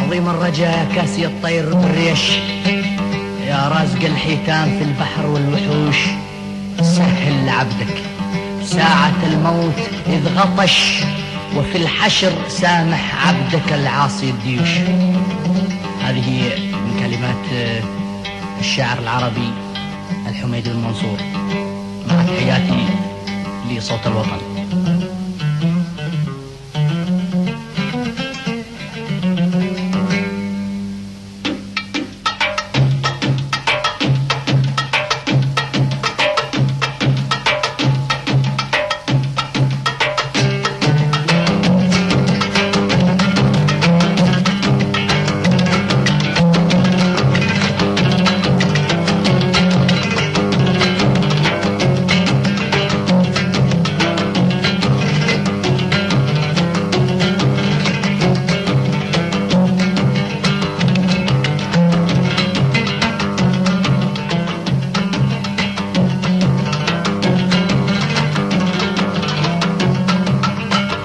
عظيم الرجاء كاسي الطير بالريش، يا رازق الحيتان في البحر والوحوش، سهل لعبدك ساعة الموت إذ غطش، وفي الحشر سامح عبدك العاصي الديوش. هذه من كلمات الشاعر العربي الحميد المنصور، مع تحياتي لصوت الوطن.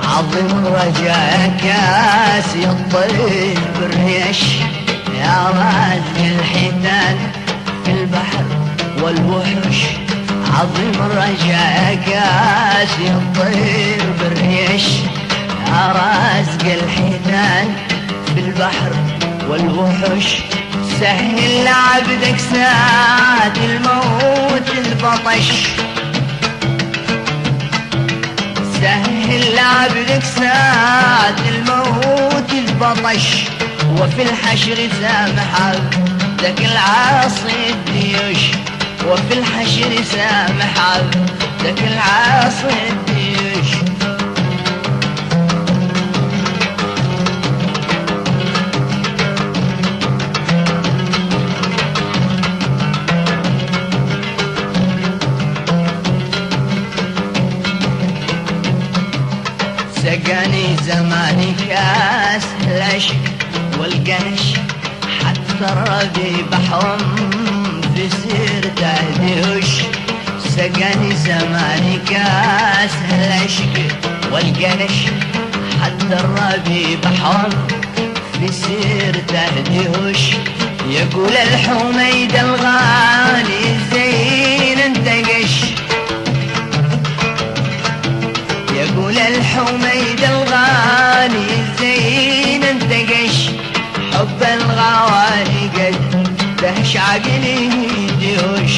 عظم رجاء كاسي الطير بالريش، يا رازق الحيتان في البحر والوحش. عظم رجاء كاسي الطير بالريش، يا رازق الحيتان في البحر والوحش. سهل لعبدك ساعة الموت البطش، سهل لعبدك ساعة الموت البطش، وفي الحشر سامح عبدك العاصي الديوش، وفي الحشر سامح عبدك العاصي الديوش. سقاني زماني كاس العشق والقنش، حتى الربي بحرم في سيرته دهوش. سقاني زماني كاس العشق والقنش، حتى الربي بحرم في سيرته دهوش. يقول الحميد الغالي زين انتقش، يقول الحميد الغالي زين انتقش. حب الغوالي قد دهش عقلي دهوش،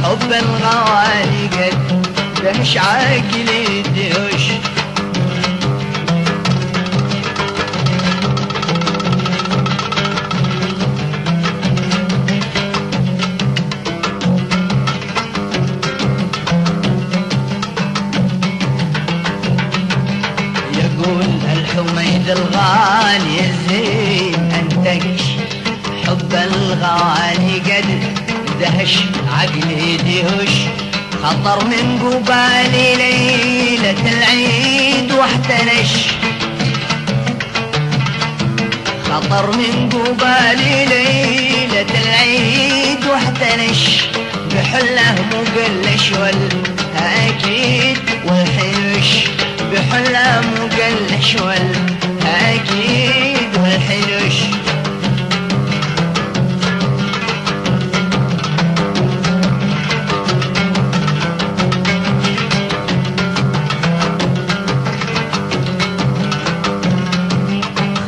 حب الغوالي قد دهش عقلي دهوش. الحميد الغالي زين انتقش، حب الغالي قد دهش عقلي دهش. خطر من قبالي ليلة العيد واحتنش، خطر من قبالي ليلة العيد واحتنش. بحله مقلش والأكيد والحنش، بحله مقلش والأكيد والحنش.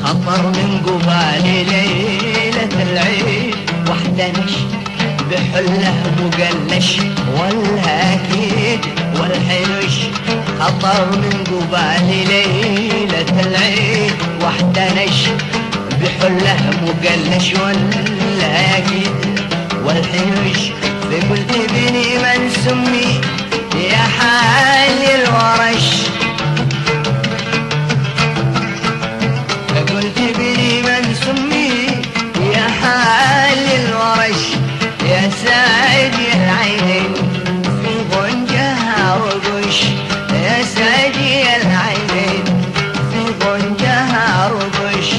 خطر من قبالي ليلة العيد واحتنش، بحله مقلش والأكيد والحنش. خطر من قبالي ليلة العيد واحتنش، بحله مقلش والأكيد والحنش. فقلت ابني من سمي يا حالي الورش، فقلت ابني من سمي يا حالي الورش. يا ساعدي العينين في غنجها رقش، يا ساعدي العينين في غنجها رقش.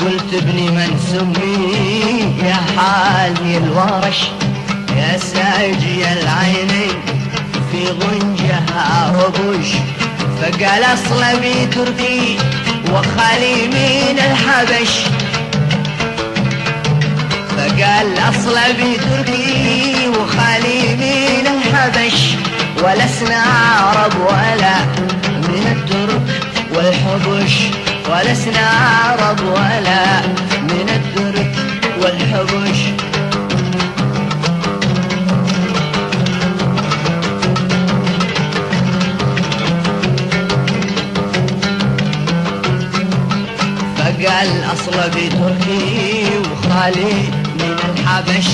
قلت ابني من سمي يا حالي الورش يا ساجي العينين في غنجها ربش. فقال اصلبي تركي وخالي من الحبش. فقال اصلبي تركي وخالي من الحبش. ولسنا عرب ولا من الترك والحبش. ولسنا عرب ولا من الترك والحبش. فقال أصلبي تركي وخالي من الحبش.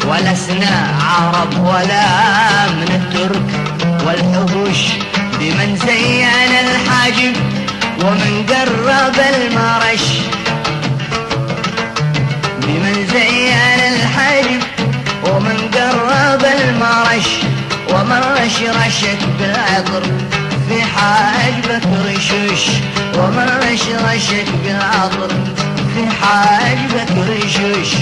ولسنا عرب ولا من الترك والحبش. بمن زين الحاجب ومن قرب المرش. بمن زين الحاجب ومن قرب المرش. ومن رشرشك بالعطر في حاجبك رشش. ومن رشرشك بالعطر في حاجبك رشش.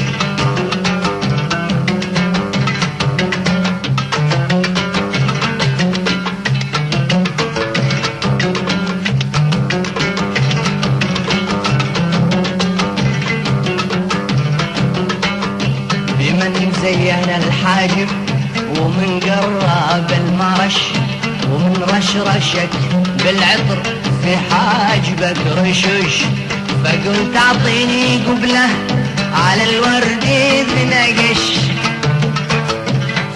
بمن زين الحاجب ومن قرب المرش. ومن رشرشك بالعطر في حاجبك رشش. فقلت اعطيني قبله على الورد يتنقش.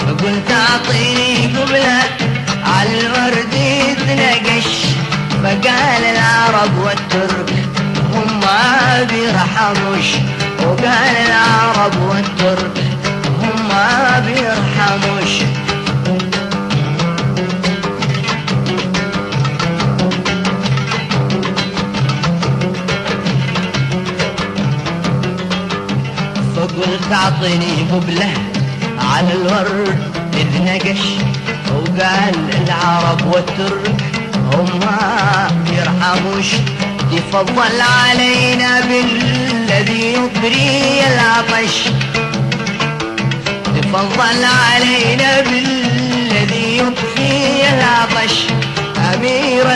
فقلت اعطيني قبله على الورد يتنقش. فقال العرب والترك هم ما بيرحموش. وقال العرب والترك هم ما بيرحموش. فقلت اعطيني قبله على الورد اذ نقش. وقال العرب والترك هم ما يرحموش. تفضل علينا بالذي يبري العطش. تفضل علينا بالذي يطفي العطش. أمير